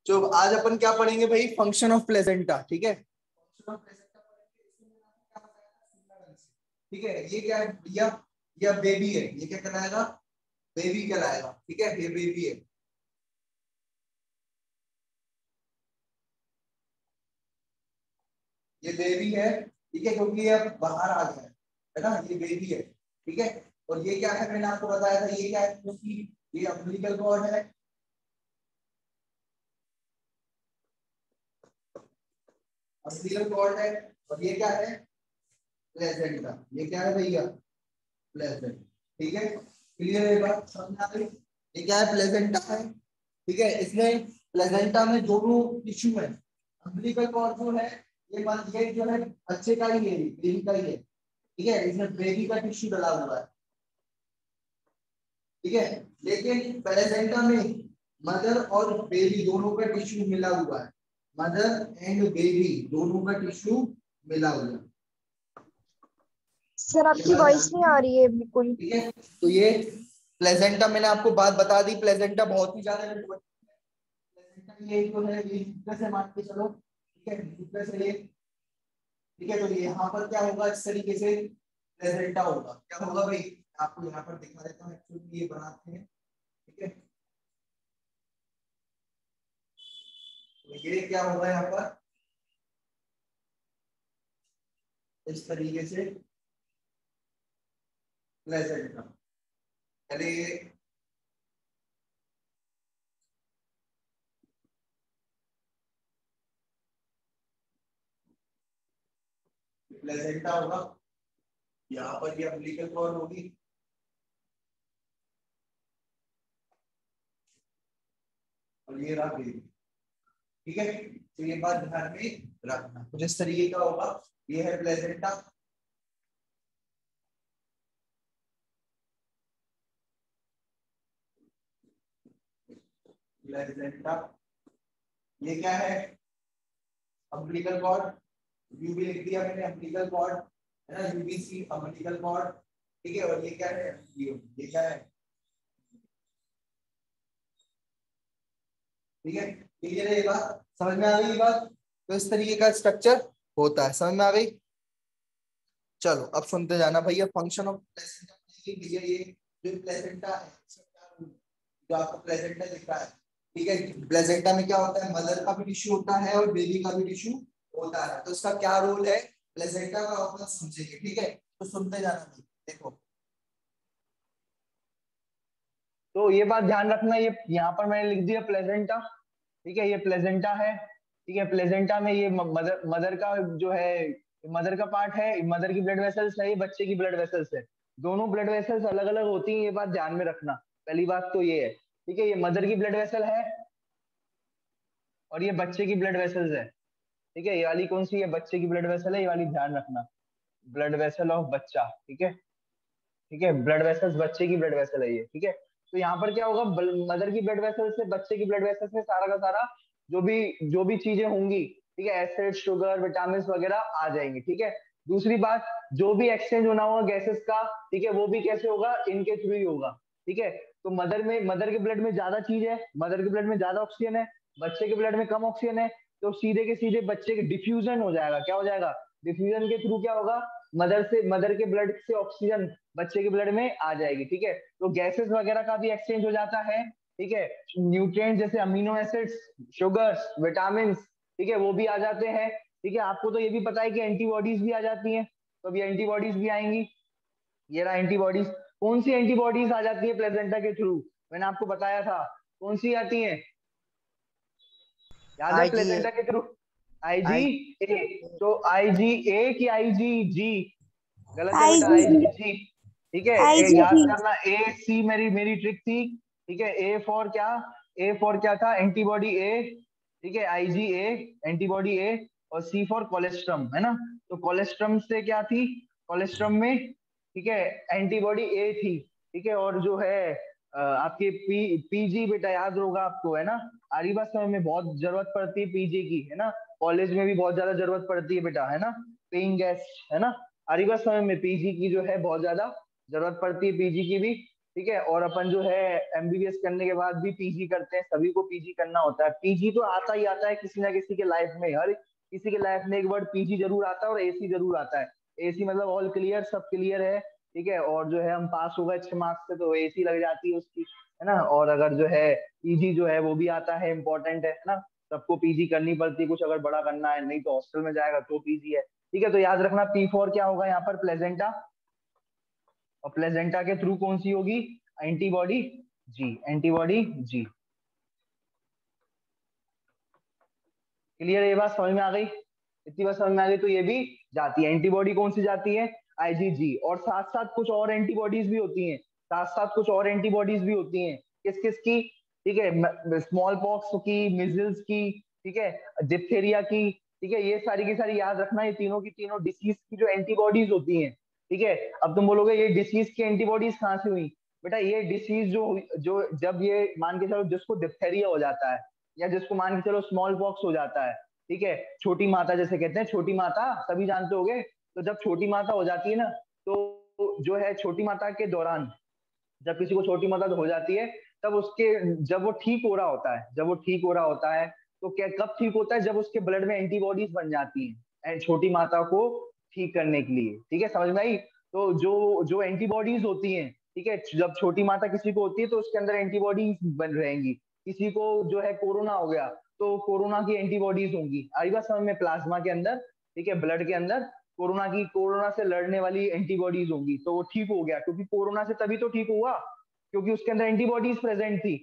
जो आज अपन क्या पढ़ेंगे भाई, फंक्शन ऑफ प्लेसेंटा, ठीक है। फंक्शन ऑफ प्लेसेंटा पढ़ेंगे, ठीक है। ये क्या है भैया, ये बेबी है, ये क्या कहलाएगा, बेबी कहलाएगा, ठीक है। ये बेबी है, ये बेबी है, ठीक है, क्योंकि ये अब बाहर आ गया है ना, ये बेबी है, ठीक है। और ये क्या है, मैंने आपको बताया था, ये क्या है, क्योंकि ये अम्बिलिकल कॉर्ड है, अम्बिलिकल कॉर्ड है, और ये क्या है, प्लेसेंटा। ये क्या है भैया, प्लेसेंटा, ठीक है। क्लियर है बात, समझ आ गई। ये क्या है, प्लेसेंटा है, ठीक है। इसमें प्लेसेंटा में दोनों टिश्यू है, अम्बिलिकल कॉर्ड जो है ये जो है बच्चे का ही है, बेबी का ही है, ठीक है। इसमें बेबी का टिश्यू डला हुआ है, ठीक है। लेकिन प्लेसेंटा में मदर और बेबी दोनों का टिश्यू मिला हुआ है, मदर एंड बेबी दोनों का टिश्यू मिला हुआ है। सर आपकी वॉइस नहीं आ रही है बिल्कुल। ठीक है, तो ये प्लेसेंटा मैंने आपको बात बता दी, प्लेसेंटा बहुत ही ज्यादा प्लेसेंटा ये जो है ये न्यूक्लियस है, मान के चलो, ठीक है, न्यूक्लियस है ये, ठीक है। तो ये यहाँ पर क्या होगा, इस तरीके से प्लेसेंटा होगा, क्या होगा भाई, आपको यहाँ पर दिखा देता हूँ, एक्चुअली ये बनाते हैं, ठीक है। तो ये क्या होगा यहाँ पर इस तरीके से प्लेसेंटा, पहले ये प्लेसेंटा होगा, यहाँ पर ये अम्बिलिकल कॉर्ड होगी, और ये रहा बेबी, ठीक है। तो ये बात ध्यान में रखना, कुछ इस तरीके का होगा, ये है प्लेसेंटा, प्लेसेंटा। ये क्या है, अम्बिलिकल कॉर्ड, यू भी लिख दिया मैंने, अम्बिलिकल कॉर्ड है ना, यूबीसी अम्बिलिकल कॉर्ड, ठीक है। और ये क्या है, ये क्या है, ठीक है। क्लियर है ये बात, समझ में आ गई ये बात। तो इस तरीके का स्ट्रक्चर होता है, समझ में आ गई। चलो अब सुनते जाना भैया, फंक्शन ऑफ प्लेसेंटा। भैया ये जो प्लेसेंटा है, जो आपको प्लेसेंटा दिख रहा है, ठीक है। प्लेसेंटा में क्या होता है, मदर का भी टिश्यू होता है और बेबी का भी टिश्यू होता है। तो इसका क्या रोल है प्लेसेंटा का, अपन समझेंगे, ठीक है। तो सुनते जाना भाई, देखो। तो ये बात ध्यान रखना, ये यहाँ पर मैंने लिख दिया प्लेसेंटा, ठीक है। ये प्लेसेंटा है, ठीक है। प्लेसेंटा में ये मदर का जो है, मदर का पार्ट है, मदर की ब्लड वेसल्स है, ये बच्चे की ब्लड वेसल्स है। दोनों ब्लड वेसल्स अलग अलग होती हैं, ये बात ध्यान में रखना। पहली बात तो ये है, ठीक है। ये मदर की ब्लड वेसल है और ये बच्चे की ब्लड वेसल्स है, ठीक है। ये वाली कौन सी है, बच्चे की ब्लड वेसल है, ये वाली ध्यान रखना, ब्लड वेसल ऑफ बच्चा, ठीक है, ठीक है। ब्लड वेसल्स बच्चे की ब्लड वेसल है ये, ठीक है। तो यहाँ पर क्या होगा, मदर की ब्लड वेसल से बच्चे की ब्लड वेसल से सारा का सारा जो भी चीजें होंगी, ठीक है, एसिड शुगर विटामिन वगैरह आ जाएंगे, ठीक है। दूसरी बात, जो भी एक्सचेंज होना होगा गैसेस का, ठीक है, वो भी कैसे होगा, इनके थ्रू ही होगा, ठीक है। तो मदर के ब्लड में ज्यादा चीज है, मदर के ब्लड में ज्यादा ऑक्सीजन है, बच्चे के ब्लड में कम ऑक्सीजन है, तो सीधे के सीधे बच्चे के डिफ्यूजन हो जाएगा, क्या हो जाएगा, डिफ्यूजन के थ्रू क्या होगा, मदर के ब्लड से ऑक्सीजन बच्चे के ब्लड में आ जाएगी, ठीक है। तो गैसेस वगैरह का भी एक्सचेंज हो जाता है, ठीक है। न्यूट्रिएंट जैसे अमीनो एसिड्स, शुगर्स, विटामिन, ठीक है, वो भी आ जाते हैं, ठीक है। आपको तो ये भी पता है कि एंटीबॉडीज भी आ जाती हैं, तो अभी एंटीबॉडीज भी आएंगी। ये रहा एंटीबॉडीज। कौन सी एंटीबॉडीज आ जाती है प्लेसेंटा के थ्रू, मैंने आपको बताया था, कौन सी आती है, याद है आईजीए। प्लेसेंटा के थ्रू, आईजी आई ए। तो आईजी ए की आईजी जी, गलत है बेटा, आईजी आईजी, ठीक है। याद आईजीई। करना, ए सी मेरी मेरी ट्रिक थी, ठीक है। ए फॉर क्या, ए फॉर क्या था, एंटीबॉडी ए, ठीक है, आईजी ए, एंटीबॉडी ए, और सी फॉर कोलेस्ट्रम, है ना। तो कोलेस्ट्रम से क्या थी, कोलेस्ट्रम में, ठीक है, एंटीबॉडी ए थी, ठीक है। और जो है आपके पीजी बेटा याद होगा आपको, है ना, आरी बात समय में बहुत जरूरत पड़ती है पीजी की, है ना, कॉलेज में भी बहुत ज्यादा जरूरत पड़ती है बेटा, है ना, पेइंग गेस्ट, है ना, आरी बात समय में पीजी की जो है बहुत ज्यादा जरूरत पड़ती है, पीजी की भी। ठीक है। और अपन जो है एमबीबीएस करने के बाद भी पीजी करते हैं, सभी को पीजी करना होता है। पीजी तो आता ही आता है किसी ना किसी के लाइफ में, हर किसी के लाइफ में एक वर्ड पीजी जरूर आता है और एसी जरूर आता है। एसी मतलब ऑल क्लियर, सब क्लियर है, ठीक है। और जो है हम पास हो गए 6 मार्क्स से तो एसी लग जाती है उसकी, है ना। और अगर जो है पीजी जो है वो भी आता है, इम्पोर्टेंट है ना। सबको पीजी करनी पड़ती है, कुछ अगर बड़ा करना है, नहीं तो हॉस्टल में जाएगा तो पीजी है, ठीक है। तो याद रखना P4 क्या होगा यहाँ पर, प्लेजेंटा। और प्लेजेंटा के थ्रू कौन सी होगी, एंटीबॉडी जी, एंटीबॉडी जी। क्लियर, ये बात समझ में आ गई, इतनी बात समझ में आ गई। तो ये भी जाती है, एंटीबॉडी कौन सी जाती है, आईजीजी। और साथ साथ कुछ और एंटीबॉडीज भी होती हैं, साथ साथ कुछ और एंटीबॉडीज भी होती हैं, किस किस की, ठीक है, स्मॉल पॉक्स की, मिजल्स की, ठीक है, डिप्थेरिया की, ठीक है। ये सारी की सारी याद रखना, ये तीनों की तीनों डिसीज की जो एंटीबॉडीज होती हैं, ठीक है। अब तुम बोलोगे ये डिसीज की एंटीबॉडीज कहाँ से हुई, बेटा ये डिसीज जो जो जब ये मान के चलो जिसको डिप्थेरिया हो जाता है, या जिसको मान के चलो स्मॉल पॉक्स हो जाता है, ठीक है, छोटी माता जैसे कहते हैं, छोटी माता सभी जानते होगे। तो जब छोटी माता हो जाती है ना, तो जो है छोटी माता के दौरान, जब किसी को छोटी माता हो जाती है, तब उसके, जब वो ठीक हो रहा होता है, जब वो ठीक हो रहा होता है, तो क्या कब ठीक होता है, जब उसके ब्लड में एंटीबॉडीज बन जाती हैं एंड छोटी माता को ठीक करने के लिए, ठीक है, समझ में आई। तो जो जो एंटीबॉडीज होती हैं, ठीक है, जब छोटी माता किसी को होती है तो उसके अंदर एंटीबॉडीज बन रहेंगी। किसी को जो है कोरोना हो गया तो कोरोना की एंटीबॉडीज होंगी, आई बात समझ में, प्लाज्मा के अंदर, ठीक है, ब्लड के अंदर कोरोना से लड़ने वाली एंटीबॉडीज होंगी, तो वो ठीक हो गया, क्योंकि कोरोना से तभी तो ठीक हुआ क्योंकि उसके अंदर एंटीबॉडीज प्रेजेंट थी,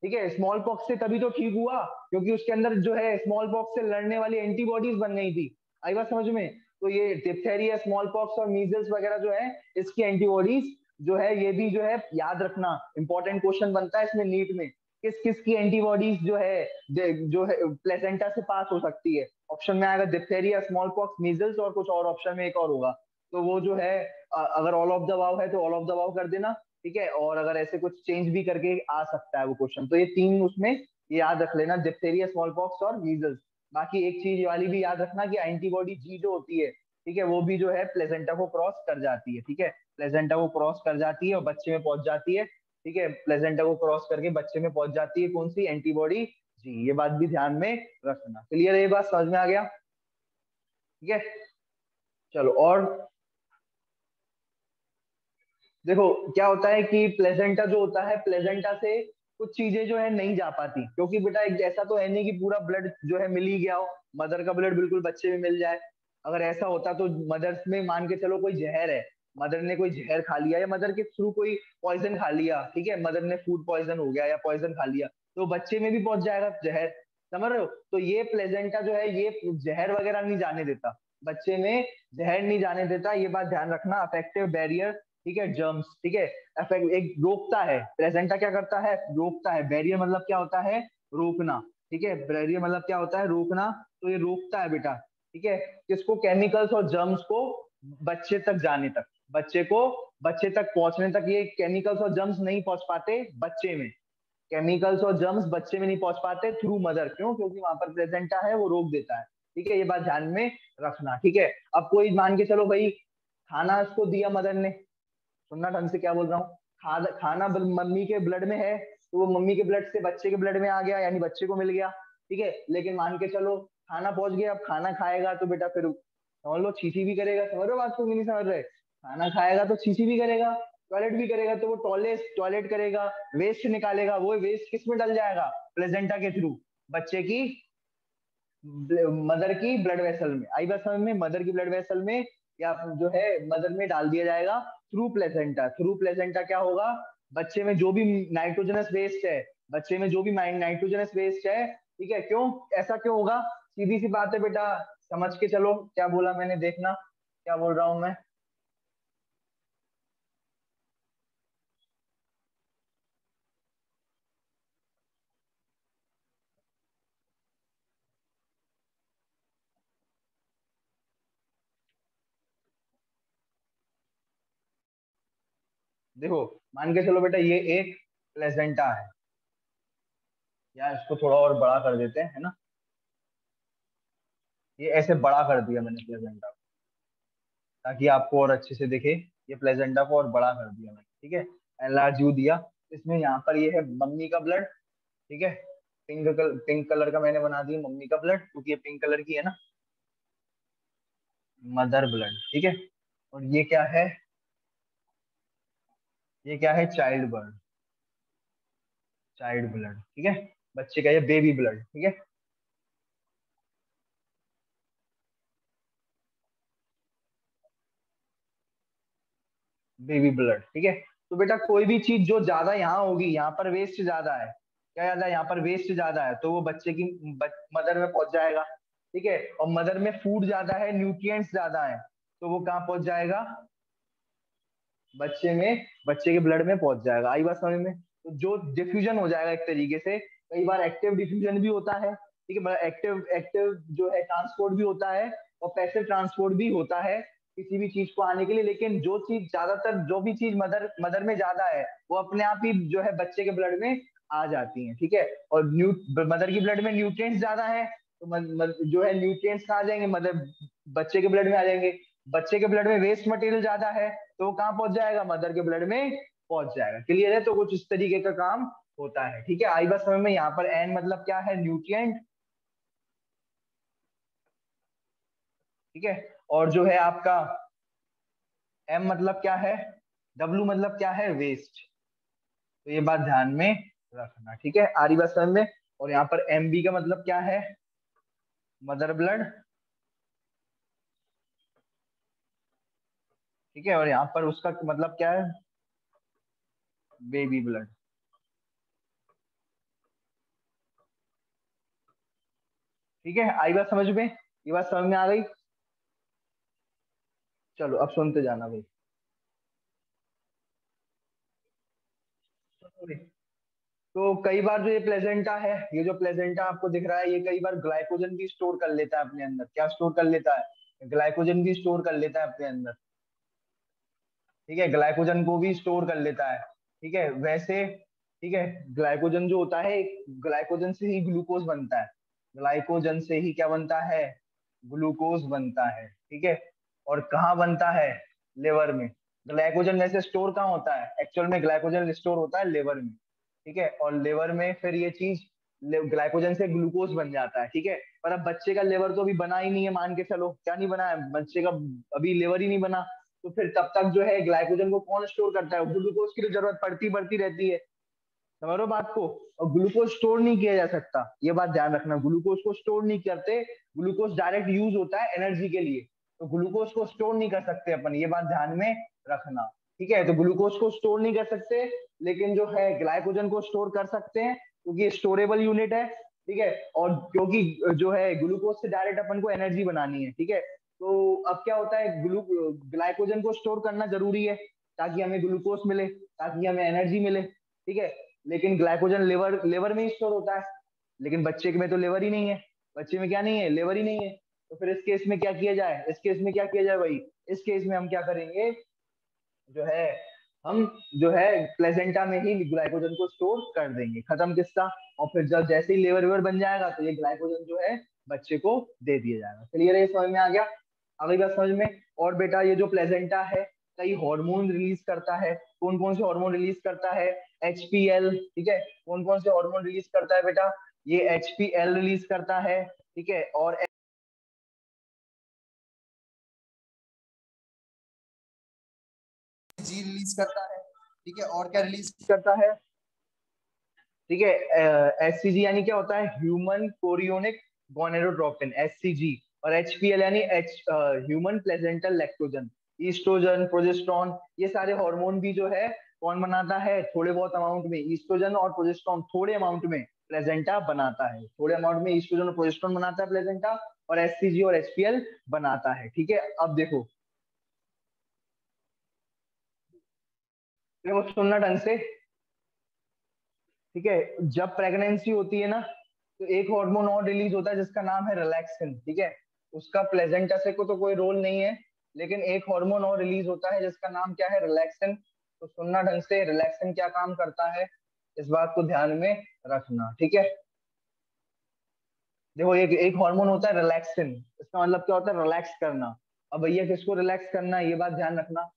ठीक है। स्मॉल पॉक्स से तभी तो ठीक हुआ क्योंकि उसके अंदर जो है स्मॉल पॉक्स से लड़ने वाली एंटीबॉडीज बन गई थी, आई बात समझ में। तो ये डिप्थेरिया, स्मॉल पॉक्स और मीजल्स वगैरह जो है, इसकी एंटीबॉडीज जो है, ये भी जो है याद रखना, इंपॉर्टेंट क्वेश्चन बनता है इसमें नीट में, किस किस की एंटीबॉडीज जो है प्लेसेंटा से पास हो सकती है। ऑप्शन में आएगा डिप्थेरिया, स्मॉल पॉक्स, मीजल्स और कुछ और, ऑप्शन में एक और होगा। तो वो जो है अगर ऑल ऑफ द अबाव है तो ऑल ऑफ द अबाव कर देना, ठीक है। और अगर ऐसे कुछ चेंज भी करके आ सकता है वो क्वेश्चन, तो ये तीन उसमें ये याद रख लेना, डिप्थेरिया, स्मॉल पॉक्स और मीजल्स। बाकी एक चीज वाली भी याद रखना कि एंटीबॉडी जी जो होती है, ठीक है, वो भी जो है प्लेजेंटा को क्रॉस कर जाती है, ठीक है, प्लेजेंटा को क्रॉस कर जाती है और बच्चे में पहुंच जाती है, ठीक है, प्लेजेंटा को क्रॉस करके बच्चे में पहुंच जाती है कौन सी, एंटीबॉडी जी। ये बात भी ध्यान में रखना, क्लियर है, ये बात समझ में आ गया, ठीक है। चलो, और देखो क्या होता है कि प्लेजेंटा जो होता है, प्लेजेंटा से कुछ चीजें जो है नहीं जा पाती, क्योंकि बेटा एक ऐसा तो है नहीं कि पूरा ब्लड जो है मिल ही गया हो, मदर का ब्लड बिल्कुल बच्चे में मिल जाए। अगर ऐसा होता तो मदर्स में मान के चलो कोई जहर है, मदर ने कोई जहर खा लिया या मदर के थ्रू कोई पॉइजन खा लिया, ठीक है, मदर ने फूड पॉइजन हो गया या पॉइजन खा लिया, तो बच्चे में भी पहुंच जाएगा जहर, समझ रहे हो। तो ये प्लेजेंटा जो है ये जहर वगैरह नहीं जाने देता, बच्चे में जहर नहीं जाने देता, ये बात ध्यान रखना। अफेक्टिव बैरियर, ठीक है, जर्म्स, ठीक है, अफेक्ट एक रोकता है, प्लेसेंटा क्या करता है, रोकता है। बैरियर मतलब क्या होता है, रोकना, ठीक है, बैरियर मतलब क्या होता है, रोकना। तो ये रोकता है बेटा, ठीक है, किसको, केमिकल्स और जर्म्स को बच्चे तक जाने तक, बच्चे तक पहुंचने तक ये केमिकल्स और जर्म्स नहीं पहुंच पाते बच्चे में, केमिकल्स और जर्म्स बच्चे में नहीं पहुंच पाते थ्रू मदर, क्यों, क्योंकि वहां पर प्लेसेंटा है वो रोक देता है, ठीक है, ये बात ध्यान में रखना, ठीक है। अब कोई मान के चलो भाई खाना उसको दिया मदर ने, सुनना ढंग से क्या बोल रहा हूँ, खाना मम्मी के ब्लड में है, तो वो मम्मी के ब्लड से बच्चे के ब्लड में आ गया, यानी बच्चे को मिल गया, ठीक है। लेकिन मान के चलो खाना पहुंच गया, अब खाना खाएगा तो बेटा फिर समझ लो छींची भी करेगा, समझ रहे हो बात को, नहीं समझ रहे, खाना खाएगा तो छींची भी करेगा, टॉयलेट भी करेगा, तो वो टॉयलेट करेगा, वेस्ट निकालेगा, वो वेस्ट किस में डल जाएगा, प्लेजेंटा के थ्रू बच्चे की, मदर की ब्लड वेसल में, आई बात समझ में, मदर की ब्लड वेसल में, या जो है मदर में डाल दिया जाएगा थ्रू प्लेसेंटा। थ्रू प्लेसेंटा क्या होगा, बच्चे में जो भी नाइट्रोजनस वेस्ट है, बच्चे में जो भी नाइट्रोजनस वेस्ट है, ठीक है, क्यों ऐसा क्यों होगा, सीधी सी बात है बेटा, समझ के चलो क्या बोला मैंने, देखना क्या बोल रहा हूं मैं। देखो मान के चलो बेटा ये एक प्लेसेंटा है, या इसको थोड़ा और बड़ा कर देते हैं, है ना, ये ऐसे बड़ा कर दिया मैंने प्लेसेंटा को, ताकि आपको और अच्छे से दिखे, ये प्लेसेंटा को और बड़ा कर दिया मैंने, ठीक है। LRGU दिया, इसमें यहाँ पर ये है मम्मी का ब्लड, ठीक है, पिंक कलर का मैंने बना दिया मम्मी का ब्लड, क्योंकि ये पिंक कलर की है ना, मदर ब्लड, ठीक है। और ये क्या है चाइल्ड ब्लड, चाइल्ड ब्लड, ठीक है, बच्चे का ये बेबी ब्लड, ठीक है। बेबी ब्लड, ठीक है। तो बेटा कोई भी चीज जो ज्यादा यहाँ होगी, यहाँ पर वेस्ट ज्यादा है, क्या ज्यादा है, यहाँ पर वेस्ट ज्यादा है, तो वो बच्चे की मदर में पहुंच जाएगा, ठीक है। और मदर में फूड ज्यादा है, न्यूट्रिएंट्स ज्यादा है, तो वो कहाँ पहुंच जाएगा, बच्चे में, बच्चे के ब्लड में पहुंच जाएगा। आई बात समझ में? तो जो डिफ्यूजन हो जाएगा एक तरीके से, कई बार एक्टिव डिफ्यूजन भी होता है, ठीक है, मतलब एक्टिव एक्टिव जो है ट्रांसपोर्ट भी होता है, और पैसिव ट्रांसपोर्ट भी होता है किसी भी चीज को आने के लिए। लेकिन जो चीज ज्यादातर, जो भी चीज मदर में ज्यादा है, वो अपने आप ही जो है बच्चे के ब्लड में आ जाती है, ठीक है। और मदर की ब्लड में न्यूट्रिएंट्स ज्यादा है, तो जो है न्यूट्रिएंट्स कहाँ आ जाएंगे, मदर बच्चे के ब्लड में आ जाएंगे। बच्चे के ब्लड में वेस्ट मटेरियल ज्यादा है, तो वो कहाँ पहुंच जाएगा, मदर के ब्लड में पहुंच जाएगा। क्लियर है? तो कुछ इस तरीके का काम होता है, ठीक है। आई बस समझ में? यहाँ पर एन मतलब क्या है, न्यूट्रिएंट, ठीक है। और जो है आपका एम मतलब क्या है, डब्ल्यू मतलब क्या है, वेस्ट। तो ये बात ध्यान में रखना, ठीक है। आरी बात समझ में? और यहाँ पर एम बी का मतलब क्या है, मदर ब्लड, ठीक है। और यहाँ पर उसका मतलब क्या है, बेबी ब्लड, ठीक है। आई बात समझ में? ये बात समझ में आ गई? चलो अब सुनते जाना भाई। तो कई बार जो ये प्लेजेंटा है, ये जो प्लेजेंटा आपको दिख रहा है, ये कई बार ग्लाइकोजन भी स्टोर कर लेता है अपने अंदर। क्या स्टोर कर लेता है, ग्लाइकोजन भी स्टोर कर लेता है अपने अंदर, ठीक है, ग्लाइकोजन को भी स्टोर कर लेता है, ठीक है। वैसे, ठीक है, ग्लाइकोजन जो होता है, ग्लाइकोजन से ही ग्लूकोज बनता है, ग्लाइकोजन से ही क्या बनता है, ग्लूकोज बनता है, ठीक है। और कहाँ बनता है, लिवर में। ग्लाइकोजन वैसे स्टोर कहाँ होता है, एक्चुअल में ग्लाइकोजन स्टोर होता है लिवर में, ठीक है। और लिवर में फिर ये चीज ग्लाइकोजन से ग्लूकोज बन जाता है, ठीक है। पर अब बच्चे का लिवर तो अभी बना ही नहीं है, मान के चलो, क्या नहीं बना है बच्चे का, अभी लिवर ही नहीं बना। तो फिर तब तक जो है ग्लाइकोजन को कौन स्टोर करता है, ग्लूकोज की तो जरूरत पड़ती रहती है, समझ रहे हो बात को। और ग्लूकोज स्टोर नहीं किया जा सकता, ये बात ध्यान रखना, ग्लूकोज को स्टोर नहीं करते, ग्लूकोज डायरेक्ट यूज होता है एनर्जी के लिए, तो ग्लूकोज को स्टोर नहीं कर सकते अपन, ये बात ध्यान में रखना, ठीक है। तो ग्लूकोज को स्टोर नहीं कर सकते, लेकिन जो है ग्लाइकोजन को स्टोर कर सकते हैं, क्योंकि स्टोरेबल यूनिट है, ठीक है। और क्योंकि जो है ग्लूकोज से डायरेक्ट अपन को एनर्जी बनानी है, ठीक है। तो अब क्या होता है, ग्लाइकोजन को स्टोर करना जरूरी है, ताकि हमें ग्लूकोज मिले, ताकि हमें एनर्जी मिले, ठीक है। लेकिन ग्लाइकोजन लेवर में ही स्टोर होता है, लेकिन बच्चे में तो लेवर ही नहीं है, बच्चे में क्या नहीं है, लेवर ही नहीं है। तो फिर इस केस में क्या किया जाए, इस केस में क्या किया जाए भाई, इस केस में हम क्या करेंगे, जो है हम जो है प्लेजेंटा में ही ग्लाइकोजन को स्टोर कर देंगे, खत्म किस्सा। और फिर जब जैसे ही लेवर वेवर बन जाएगा, तो ये ग्लाइकोजन जो है बच्चे को दे दिया जाएगा। क्लियर है? समझ में आ गया? अगली बात समझ में। और बेटा ये जो प्लेजेंटा है, कई हार्मोन रिलीज करता है, कौन कौन से हार्मोन रिलीज करता है, HPL, ठीक है। कौन कौन से हार्मोन रिलीज करता है बेटा, ये HPL रिलीज करता है, ठीक है। और जी रिलीज करता है, ठीक है। और क्या रिलीज करता है, ठीक है, HCG यानी क्या होता है, ह्यूमन कोरियोनिक गोनेडोट्रोपिन, HCG। और HPL यानी human placental lactogen, oestrogen, progesterone, ये सारे हार्मोन भी जो है कौन बनाता है, थोड़े बहुत अमाउंट में ईस्ट्रोजन और प्रोजेस्टेरॉन थोड़े अमाउंट में प्लेजेंटा बनाता है, थोड़े अमाउंट में ईस्ट्रोजन और प्रोजेस्टेरॉन बनाता है प्लेजेंटा, और HCG और HPL बनाता है, ठीक है। अब देखो, देखो सुनना ढंग से, ठीक है। जब प्रेगनेंसी होती है ना, तो एक हार्मोन और रिलीज होता है जिसका नाम है रिलैक्सिन, ठीक है। उसका प्लेजेंटा से को तो कोई रोल नहीं है, लेकिन एक हार्मोन और रिलीज होता है जिसका नाम क्या है, रिलैक्सिन। तो सुनना ढंग से, रिलैक्सिन क्या काम करता है, इस बात को ध्यान में रखना, ठीक है। देखो एक हार्मोन होता है रिलैक्सिन, इसका मतलब क्या होता है, रिलैक्स करना। अब भैया किसको रिलैक्स करना है, ये बात ध्यान रखना,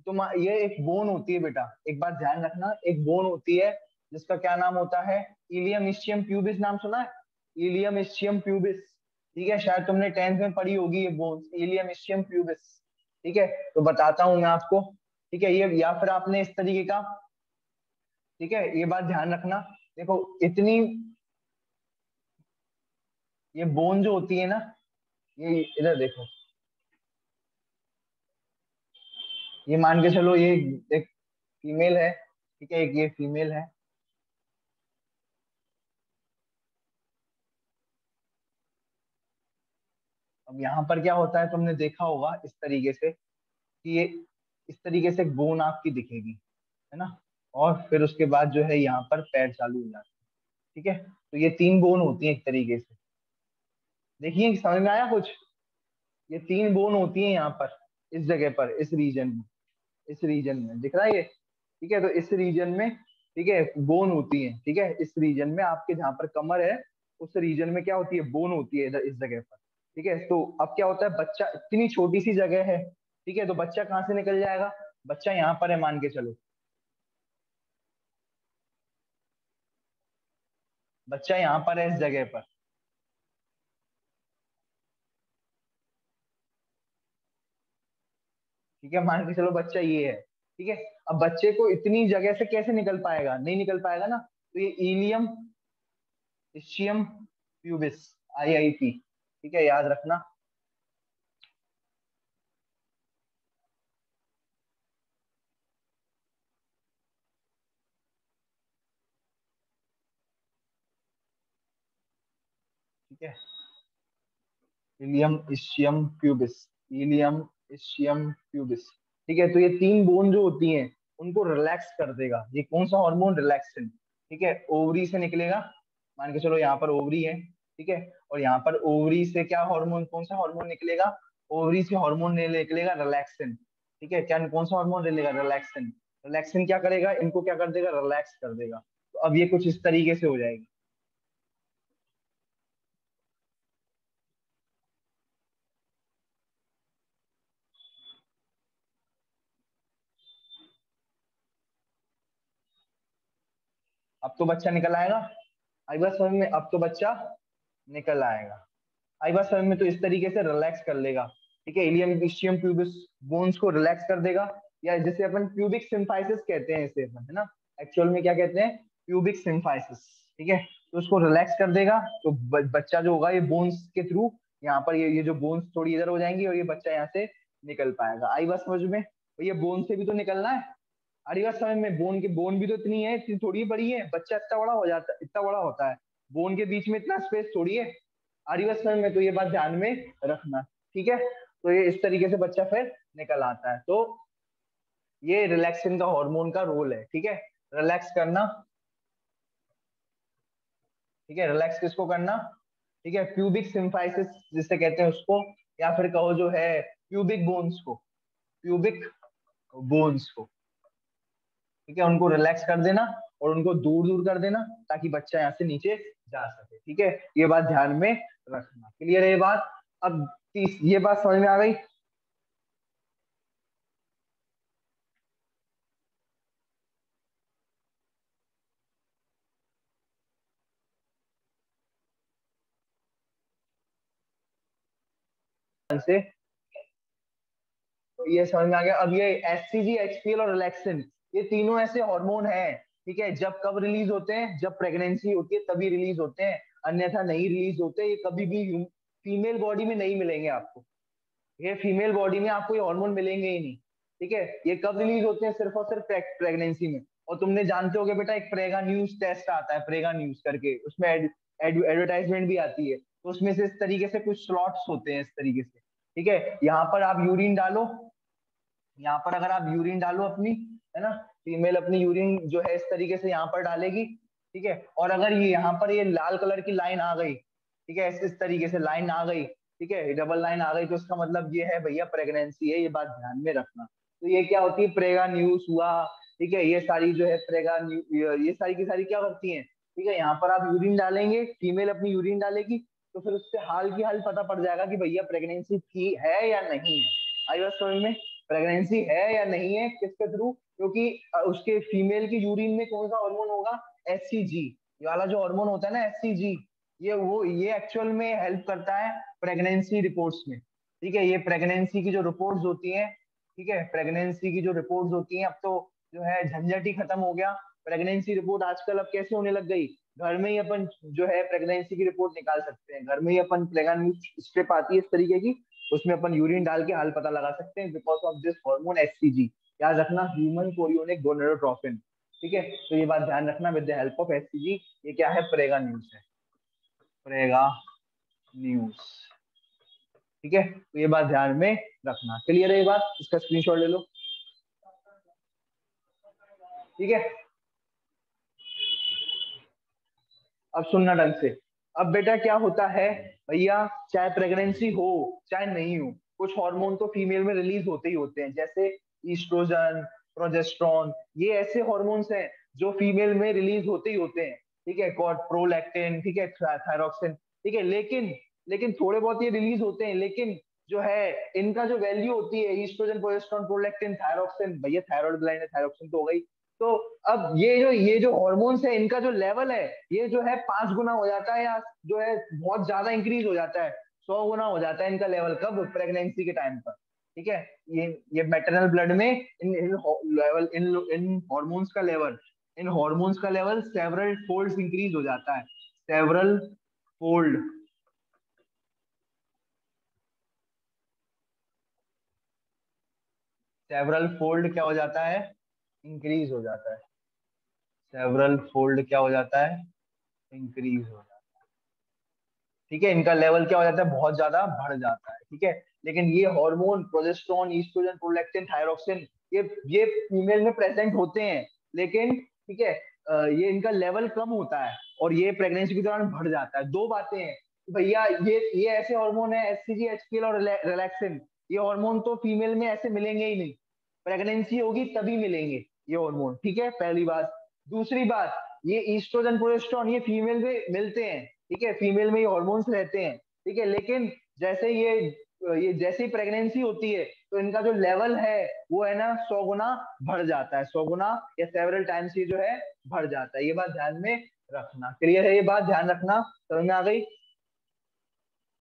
तो ये एक बोन होती है बेटा, एक बात ध्यान रखना, एक बोन होती है जिसका क्या नाम होता है, इलियम इस्चियम प्यूबिस, नाम सुना है, इलियम इस्चियम प्यूबिस। ठीक है, शायद तुमने 10th में पढ़ी होगी ये बोन, इलियम इस्चियम प्यूबिस। ठीक है, तो बताता हूं मैं आपको। ठीक है, ये या फिर आपने इस तरीके का, ठीक है, ये बात ध्यान रखना। देखो इतनी, ये बोन जो होती है ना, ये इधर देखो, ये मान के चलो ये एक फीमेल है, ठीक है, एक ये फीमेल है। अब यहाँ पर क्या होता है, तुमने देखा होगा इस तरीके से कि ये इस तरीके से एक बोन आपकी दिखेगी, है ना, और फिर उसके बाद जो है यहाँ पर पैर चालू हो जाते हैं। ठीक है, तो ये 3 बोन होती हैं एक तरीके से। देखिए समझ में आया कुछ, ये 3 बोन होती हैं यहाँ पर, इस जगह पर, इस रीजन में, इस रीजन में दिख रहा है ये। ठीक है, तो इस रीजन में, ठीक है, बोन होती है। ठीक है, इस रीजन में आपके जहां पर कमर है, उस रीजन में क्या होती है, बोन होती है इधर इस जगह पर। ठीक है, तो अब क्या होता है, बच्चा, इतनी छोटी सी जगह है, ठीक है, तो बच्चा कहाँ से निकल जाएगा, बच्चा यहाँ पर है मान के चलो, बच्चा यहाँ पर है इस जगह पर। ठीक है, मान के चलो बच्चा ये है। ठीक है, अब बच्चे को इतनी जगह से कैसे निकल पाएगा, नहीं निकल पाएगा ना, तो ये इलियम इस्चियम प्यूबिस, IIP, ठीक है, याद रखना। ठीक है, ilium ischium pubis, ilium ischium pubis. ठीक है, तो ये 3 बोन जो होती हैं उनको रिलैक्स कर देगा ये कौन सा हार्मोन, रिलैक्सिन। ठीक है, ओवरी से निकलेगा, मान के चलो यहाँ पर ओवरी है, ठीक है, और यहाँ पर ओवरी से क्या हार्मोन, कौन सा हार्मोन निकलेगा, ओवरी से हार्मोन निकलेगा रिलैक्सिन। ठीक है, क्या कौन सा हार्मोन निकलेगा, रिलैक्सिन। रिलैक्सिन क्या करेगा, इनको क्या कर देगा, रिलैक्स कर देगा। तो अब ये कुछ इस तरीके से हो जाएगी। अब तो बच्चा निकल आएगा, आई बात समझ में, अब तो बच्चा निकल आएगा, आई बात समझ में। तो इस तरीके से रिलैक्स कर लेगा। ठीक है, इलियम इस्चियम प्यूबिस बोन्स को रिलैक्स कर देगा, या जैसे अपन प्यूबिक सिम्फाइसिस कहते हैं इसे अपन, है ना, एक्चुअल में क्या कहते हैं, प्यूबिक सिम्फाइसिस। ठीक है, तो उसको रिलैक्स कर देगा, तो बच्चा जो होगा ये बोन्स के थ्रू यहाँ पर ये जो बोन्स थोड़ी इधर हो जाएंगी और ये बच्चा यहाँ से निकल पाएगा। आई बात समझ में, तो ये बोन से भी तो निकलना है। अरे बात समझ में, बोन के बोन भी तो इतनी है, इतनी थोड़ी बड़ी है, बच्चा इतना बड़ा हो जाता है, इतना बड़ा होता है, बोन के बीच में इतना स्पेस थोड़ी है। आरिवस में, तो ये बात ध्यान में रखना। ठीक है, तो ये इस तरीके से बच्चा फिर निकल आता है। तो ये रिलैक्सिन का हार्मोन का रोल है। ठीक है, रिलैक्स करना। ठीक है, रिलैक्स किसको करना, ठीक है, प्यूबिक सिम्फाइसिस जिसे कहते हैं उसको, या फिर कहो जो है प्यूबिक बोन्स को, प्यूबिक बोन्स को। ठीक है, उनको रिलैक्स कर देना और उनको दूर दूर कर देना ताकि बच्चा यहाँ से नीचे जा सके। ठीक है, ये बात ध्यान में रखना। क्लियर है ये बात। अब ये बात समझ में आ गई। से ये समझ में आ गया। अब ये HCG, HPL और रिलैक्सिन, ये तीनों ऐसे हार्मोन हैं, ठीक है, जब कब रिलीज होते हैं, जब प्रेगनेंसी होती है तभी रिलीज होते हैं, अन्यथा नहीं रिलीज होते। ये कभी भी फीमेल बॉडी में नहीं मिलेंगे आपको, ये फीमेल बॉडी में आपको ये हार्मोन मिलेंगे ही नहीं। ठीक है, ये कब रिलीज होते हैं, सिर्फ और सिर्फ प्रेगनेंसी में। और तुमने जानते होगे बेटा, एक प्रेगा न्यूज टेस्ट आता है, प्रेगा न्यूज करके, उसमें एडवर्टाइजमेंट भी आती है, तो उसमें से इस तरीके से कुछ स्लॉट्स होते हैं इस तरीके से। ठीक है, यहाँ पर आप यूरिन डालो, यहाँ पर अगर आप यूरिन डालो अपनी, है ना, फीमेल अपनी यूरिन जो है इस तरीके से यहाँ पर डालेगी। ठीक है, और अगर ये यहाँ पर ये लाल कलर की लाइन आ गई, ठीक है, इस तरीके से लाइन आ गई, ठीक है, डबल लाइन आ गई, तो इसका मतलब ये है भैया प्रेगनेंसी है, ये बात ध्यान में रखना। तो ये क्या होती है, प्रेगा न्यूज हुआ, ठीक है, ये सारी जो है प्रेगा ये सारी की सारी क्या करती है, ठीक है, यहाँ पर आप यूरिन डालेंगे, फीमेल अपनी यूरिन डालेगी, तो फिर उससे हाल की हाल पता पड़ जाएगा कि भैया प्रेगनेंसी थी है या नहीं है। आई बात समझ में। प्रेगनेंसी है या नहीं है, किसके थ्रू, क्योंकि उसके फीमेल की यूरिन में कौन सा हार्मोन होगा, एचसीजी, ये वाला जो हार्मोन होता है ना एचसीजी, ये एक्चुअल में हेल्प करता है प्रेगनेंसी रिपोर्ट्स में। ठीक है, ये प्रेगनेंसी की जो रिपोर्ट्स होती हैं, ठीक है, प्रेगनेंसी की जो रिपोर्ट्स होती हैं, अब तो जो है झंझट ही खत्म हो गया। प्रेगनेंसी रिपोर्ट आजकल अब कैसे होने लग गई, घर में ही अपन जो है प्रेगनेंसी की रिपोर्ट निकाल सकते हैं, घर में ही अपन प्रेगनेंसी स्ट्रिप आती है इस तरीके की, उसमें अपन यूरिन डाल के हाल पता लगा सकते हैं because of this hormone HCG. याद रखना, ह्यूमन कोरियोनिक गोनेडोट्रोपिन। ठीक है, तो ये बात ध्यान रखना, with the help of HCG, ये क्या है, प्रेगा न्यूज है, प्रेगा न्यूज। ठीक है, तो ये बात ध्यान में रखना। क्लियर है ये बात, इसका स्क्रीनशॉट ले लो। ठीक है, अब सुनना ढंग से। अब बेटा क्या होता है भैया, चाहे प्रेगनेंसी हो चाहे नहीं हो, कुछ हार्मोन तो फीमेल में रिलीज होते ही होते हैं, जैसे ईस्ट्रोजन, प्रोजेस्टेरॉन, ये ऐसे हार्मोन्स हैं जो फीमेल में रिलीज होते ही होते हैं। ठीक है, प्रोलैक्टिन, ठीक है, थायरोक्सिन, ठीक है, लेकिन लेकिन थोड़े बहुत ये रिलीज होते हैं, लेकिन जो है इनका जो वैल्यू होती है, ईस्ट्रोजन, प्रोजेस्टेरॉन, प्रोलैक्टिन, थायरोक्सिन, भैया थायराइड ग्लैंड है, थायरोक्सिन तो हो गई। तो अब ये जो हॉर्मोन्स है, इनका जो लेवल है, ये जो है 5 गुना हो जाता है, या जो है बहुत ज्यादा इंक्रीज हो जाता है, 100 गुना हो जाता है इनका लेवल, कब, प्रेगनेंसी के टाइम पर। ठीक है, ये मैटरनल ब्लड में इन हॉर्मोन्स का लेवल सेवरल फोल्ड्स इंक्रीज हो जाता है, सेवरल फोल्ड, सेवरल फोल्ड क्या हो जाता है, इंक्रीज हो जाता है, सेवरल फोल्ड क्या हो जाता है, इंक्रीज हो जाता है। ठीक है, इनका लेवल क्या हो जाता है, बहुत ज्यादा बढ़ जाता है। ठीक है, लेकिन ये hormone progesterone, oestrogen, prolactin, thyroxine, ये फीमेल में प्रेजेंट होते हैं, लेकिन ठीक है, ये इनका लेवल कम होता है और ये प्रेगनेंसी के दौरान बढ़ जाता है। दो बातें हैं भैया, ये ऐसे हार्मोन है, एचसीजी, एचपीएल और रिलैक्सिन, ये हार्मोन तो फीमेल में ऐसे मिलेंगे ही नहीं, प्रेगनेंसी होगी तभी मिलेंगे ये हार्मोन। ठीक है, पहली बात। दूसरी बात, ये ईस्ट्रोजन, प्रोजेस्टेरॉन, ये फीमेल में मिलते हैं, ठीक है, फीमेल में ये हॉर्मोन्स रहते हैं, ठीक है, लेकिन जैसे ये जैसे ही प्रेगनेंसी होती है, तो इनका जो लेवल है वो है ना 100 गुना बढ़ जाता है, 100 गुना या सेवरल टाइम्स ये जो है बढ़ जाता है। ये बात ध्यान में रखना। क्लियर है ये बात, ध्यान रखना, समझ में आ गई।